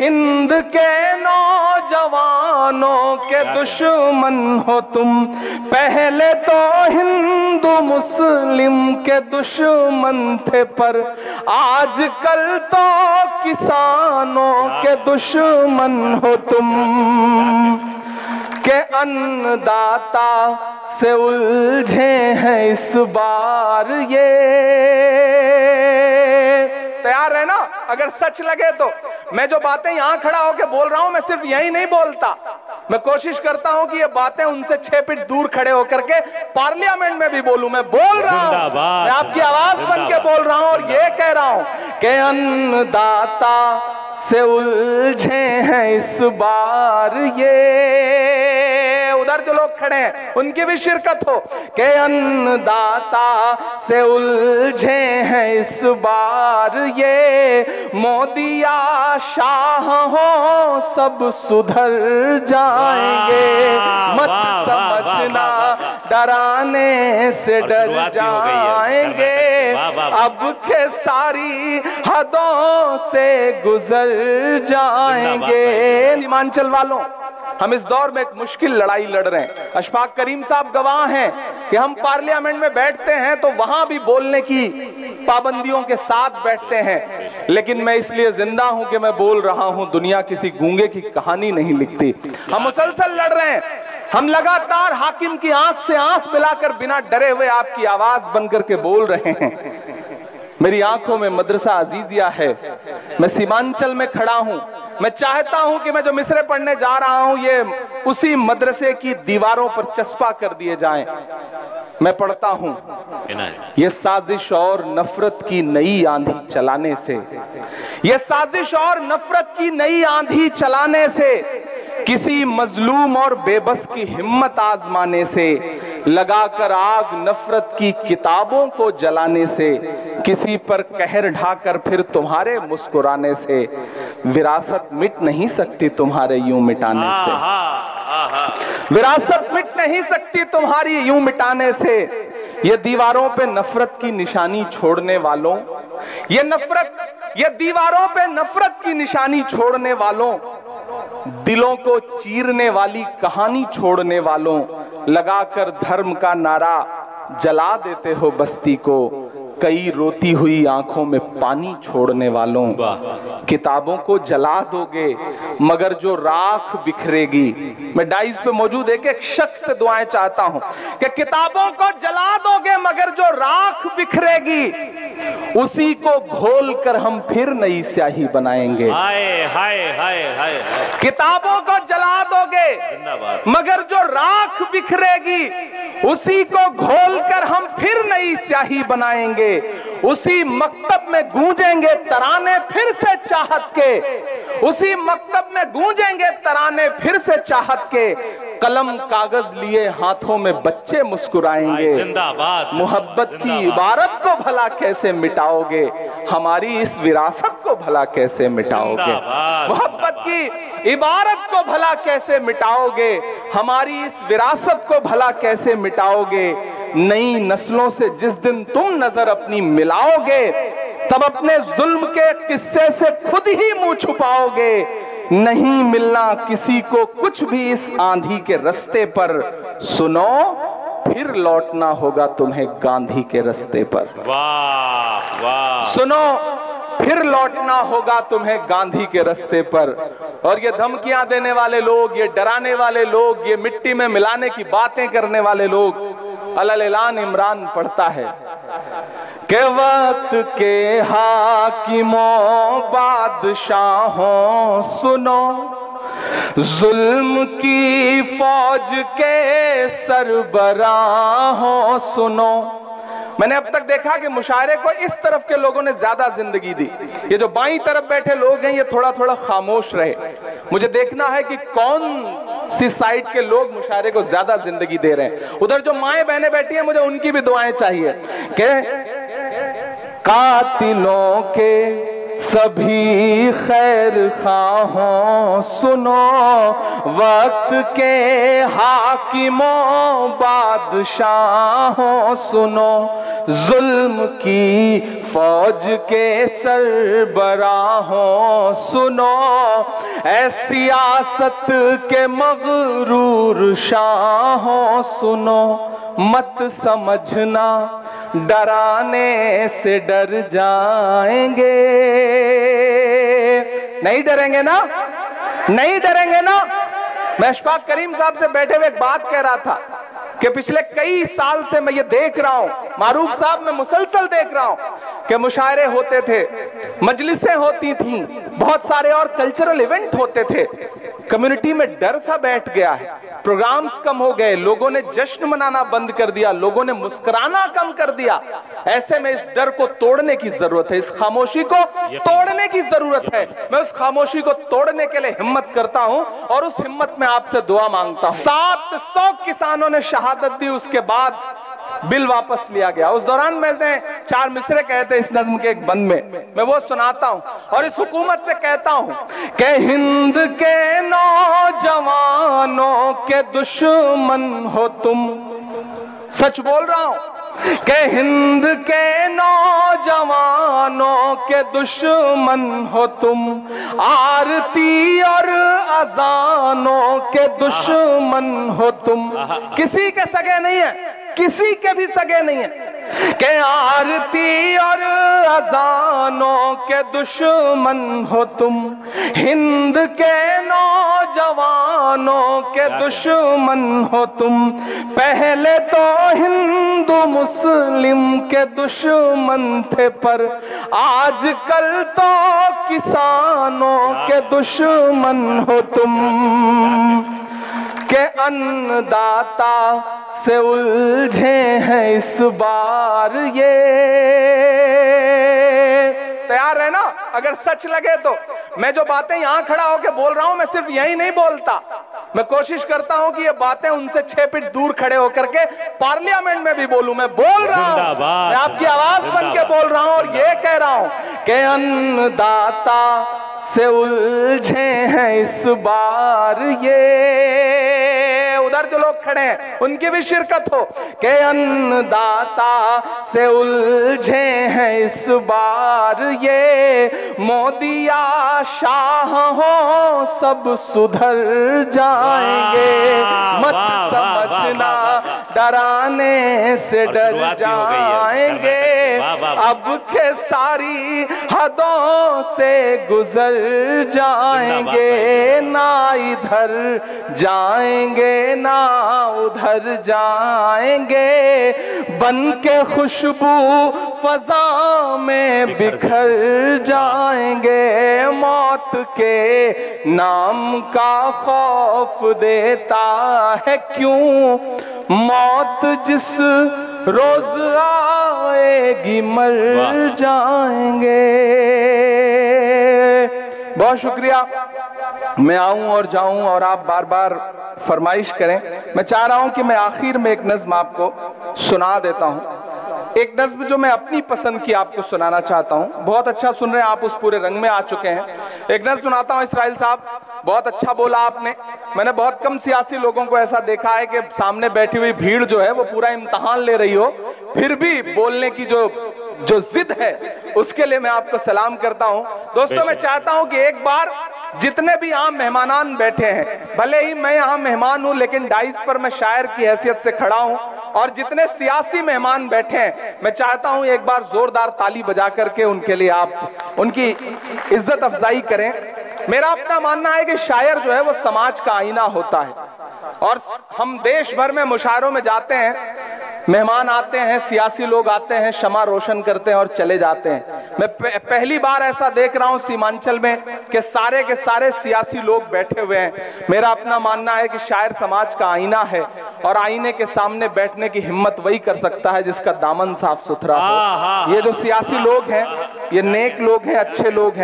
हिंद के नौजवानों के दुश्मन हो तुम। पहले तो हिंदू मुस्लिम के दुश्मन थे, पर आजकल तो किसानों के दुश्मन हो तुम। के अन्नदाता से उलझे हैं इस बार ये। तैयार है ना? अगर सच लगे तो मैं जो बातें यहां खड़ा होकर बोल रहा हूं, मैं सिर्फ यही नहीं बोलता, मैं कोशिश करता हूं कि ये बातें उनसे 6 फीट दूर खड़े होकर के पार्लियामेंट में भी बोलूं। मैं बोल रहा हूं, मैं आपकी आवाज बन के बोल रहा हूं और ये कह रहा हूं कि अन्नदाता से उलझे हैं इस बार ये। उधर जो लोग खड़े हैं उनकी भी शिरकत हो कि अन्नदाता से उलझे हैं इस बार ये। मोदिया शाह हो सब सुधर जाएंगे, मत समझना डराने से डर जाएंगे। अब के सारी हदों से गुजर जाएंगे। सीमांचल वालों, हम इस दौर में एक मुश्किल लड़ाई लड़ रहे हैं। अशफाक करीम साहब गवाह हैं कि हम पार्लियामेंट में बैठते हैं तो वहां भी बोलने की पाबंदियों के साथ बैठते हैं, लेकिन मैं इसलिए जिंदा हूं कि मैं बोल रहा हूं। दुनिया किसी गूंगे की कहानी नहीं लिखती। हम मुसलसल लड़ रहे हैं, हम लगातार हाकिम की आंख से आंख मिलाकर बिना डरे हुए आपकी आवाज बनकर के बोल रहे हैं। मेरी आंखों में मदरसा अजीजिया है, मैं सीमांचल में खड़ा हूं। मैं चाहता हूं कि मैं जो मिसरे पढ़ने जा रहा हूं ये उसी मदरसे की दीवारों पर चस्पा कर दिए जाएं। मैं पढ़ता हूं, ये साजिश और नफरत की नई आंधी चलाने से, ये साजिश और नफरत की नई आंधी चलाने से, किसी मजलूम और बेबस की हिम्मत आजमाने से, लगाकर आग नफरत की किताबों को जलाने से, किसी पर कहर ढाकर फिर तुम्हारे मुस्कुराने से, विरासत मिट नहीं सकती तुम्हारे यूं मिटाने से। विरासत मिट नहीं सकती तुम्हारी यूं मिटाने से। ये दीवारों पे नफरत की निशानी छोड़ने वालों, ये दीवारों पे नफरत की निशानी छोड़ने वालों, दिलों को चीरने वाली कहानी छोड़ने वालों, लगाकर धर्म का नारा जला देते हो बस्ती को। कई रोती हुई आंखों में पानी छोड़ने वालों, किताबों को जला दोगे मगर जो राख बिखरेगी। मैं डाइस पे मौजूद एक शख्स से दुआएं चाहता हूं कि किताबों को जला दोगे मगर जो राख बिखरेगी, उसी को घोल कर हम फिर नई स्याही बनाएंगे। हाय हाय हाय हाय। किताबों को जला दोगे मगर जो राख बिखरेगी, उसी को घोल कर हम फिर नई स्याही बनाएंगे। उसी मकतब में गूंजेंगे तराने फिर से चाहत के, उसी मकतब में गूंजेंगे तराने फिर से चाहत के। कलम कागज लिए हाथों में बच्चे मुस्कुराएंगे। मोहब्बत की इबारत को भला कैसे मिटाओगे, हमारी इस विरासत को भला कैसे मिटाओगे। मोहब्बत की इबारत को भला कैसे मिटाओगे, हमारी इस विरासत को भला कैसे मिटाओगे। नई नस्लों से जिस दिन तुम नजर अपनी मिलाओगे, तब अपने जुल्म के किस्से से खुद ही मुंह छुपाओगे। नहीं मिलना किसी को कुछ भी इस आंधी के रास्ते पर, सुनो फिर लौटना होगा तुम्हें गांधी के रास्ते पर। वाह वाह। सुनो फिर लौटना होगा तुम्हें गांधी के रास्ते पर। और ये धमकियां देने वाले लोग, ये डराने वाले लोग, ये मिट्टी में मिलाने की बातें करने वाले लोग, अलल-ऐलान इमरान पढ़ता है कि वक्त के हाकिमों बादशाहों सुनो, जुल्म की फौज के सरबराहों सुनो। मैंने अब तक देखा कि मुशायरे को इस तरफ के लोगों ने ज्यादा जिंदगी दी। ये जो बाईं तरफ बैठे लोग हैं ये थोड़ा थोड़ा खामोश रहे। मुझे देखना है कि कौन सी साइड के लोग मुशायरे को ज्यादा जिंदगी दे रहे हैं। उधर जो माएं बहनें बैठी हैं, मुझे उनकी भी दुआएं चाहिए कि कातिलों के सभी खैर खाहों सुनो, वक्त के हाकिमों बादशाहों सुनो, जुल्म की फौज के सरबराहों सुनो, ऐ सियासत के मगरूर शाहों सुनो, मत समझना डराने से डर जाएंगे। नहीं डरेंगे ना, नहीं डरेंगे ना। मैं अशफाक करीम साहब से बैठे हुए एक बात कह रहा था कि पिछले कई साल से मैं ये देख रहा हूं, मारूफ साहब मैं मुसलसल देख रहा हूं कि मुशायरे होते थे, मजलिसें होती थीं, बहुत सारे और कल्चरल इवेंट होते थे। कम्युनिटी में डर सा बैठ गया है, प्रोग्राम्स कम हो गए, लोगों ने जश्न मनाना बंद कर दिया, लोगों ने मुस्कुराना कम कर दिया। ऐसे में इस डर को तोड़ने की जरूरत है, इस खामोशी को तोड़ने की जरूरत है। मैं उस खामोशी को तोड़ने के लिए हिम्मत करता हूं और उस हिम्मत में आपसे दुआ मांगता हूं। 700 किसानों ने शहादत दी, उसके बाद बिल वापस लिया गया। उस दौरान मैंने 4 मिसरे कहे थे इस नज्म के एक बंद में, मैं वो सुनाता हूं और इस हुकूमत से कहता हूं कि हिंद के नौजवानों के दुश्मन हो तुम। सच बोल रहा हूं कि हिंद के नौजवानों के दुश्मन हो तुम, आरती और अजानों के दुश्मन हो तुम। किसी के सगे नहीं है, किसी के भी सगे नहीं है कि आरती और अजानों के दुश्मन हो तुम, हिंद के नौजवानों के दुश्मन हो तुम। पहले तो हिंदू मुस्लिम के दुश्मन थे, पर आजकल तो किसानों के दुश्मन हो तुम। के अन्नदाता से उलझे हैं इस बार ये। तैयार है ना? अगर सच लगे तो मैं जो बातें यहां खड़ा होकर बोल रहा हूं, मैं सिर्फ यही नहीं बोलता, मैं कोशिश करता हूं कि ये बातें उनसे 6 फीट दूर खड़े होकर के पार्लियामेंट में भी बोलूं। मैं बोल रहा हूं, मैं आपकी आवाज बन के बोल रहा हूं और ये कह रहा हूं कि अन्नदाता से उलझे हैं इस बार ये। उधर जो लोग खड़े हैं उनकी भी शिरकत हो कि अन्नदाता से उलझे हैं इस बार ये। मोदी या शाह हो सब सुधर जाएंगे, मत समझना डराने से डर जाएंगे। अब के सारी हदों से गुजर जाएंगे, ना इधर जाएंगे ना उधर जाएंगे। बन के खुशबू फजा में बिखर जाएंगे। मौत के नाम का खौफ देता है क्यों, मौत जिस रोज आएगी मर जाएंगे। बहुत शुक्रिया। मैं आऊं और जाऊं और आप बार बार फरमाइश करें। मैं चाह रहा हूं कि मैं आखिर में एक नज्म आपको सुना देता हूं, एक नज्म जो मैं अपनी पसंद की आपको सुनाना चाहता हूं। बहुत अच्छा सुन रहे हैं आप, उस पूरे रंग में आ चुके हैं। एक नज्म सुनाता हूं। इसराइल साहब बहुत अच्छा बोला आपने। मैंने बहुत कम सियासी लोगों को ऐसा देखा है कि सामने बैठी हुई भीड़ जो है वो पूरा इम्तहान ले रही हो, फिर भी बोलने की जो जिद है उसके लिए मैं आपको सलाम करता हूं। दोस्तों मैं चाहता हूं कि एक बार जितने भी यहाँ मेहमानान बैठे हैं, भले ही मैं यहाँ मेहमान हूं लेकिन डाइस पर मैं शायर की हैसियत से खड़ा हूं, और जितने सियासी मेहमान बैठे हैं मैं चाहता हूं एक बार जोरदार ताली बजा करके उनके लिए आप उनकी इज्जत अफजाई करें। मेरा अपना मानना है कि शायर जो है वो समाज का आईना होता है, और हम देश भर में मुशायरों में जाते हैं, मेहमान आते हैं, सियासी लोग आते हैं, शमा रोशन करते हैं और चले जाते हैं। मैं पहली बार ऐसा देख रहा हूं सीमांचल में कि सारे के सारे सियासी लोग बैठे हुए हैं। मेरा अपना मानना है कि शायर समाज का आईना है, और आईने के सामने बैठने की हिम्मत वही कर सकता है जिसका दामन साफ सुथरा हो। ये जो सियासी लोग हैं ये नेक लोग हैं, अच्छे लोग हैं।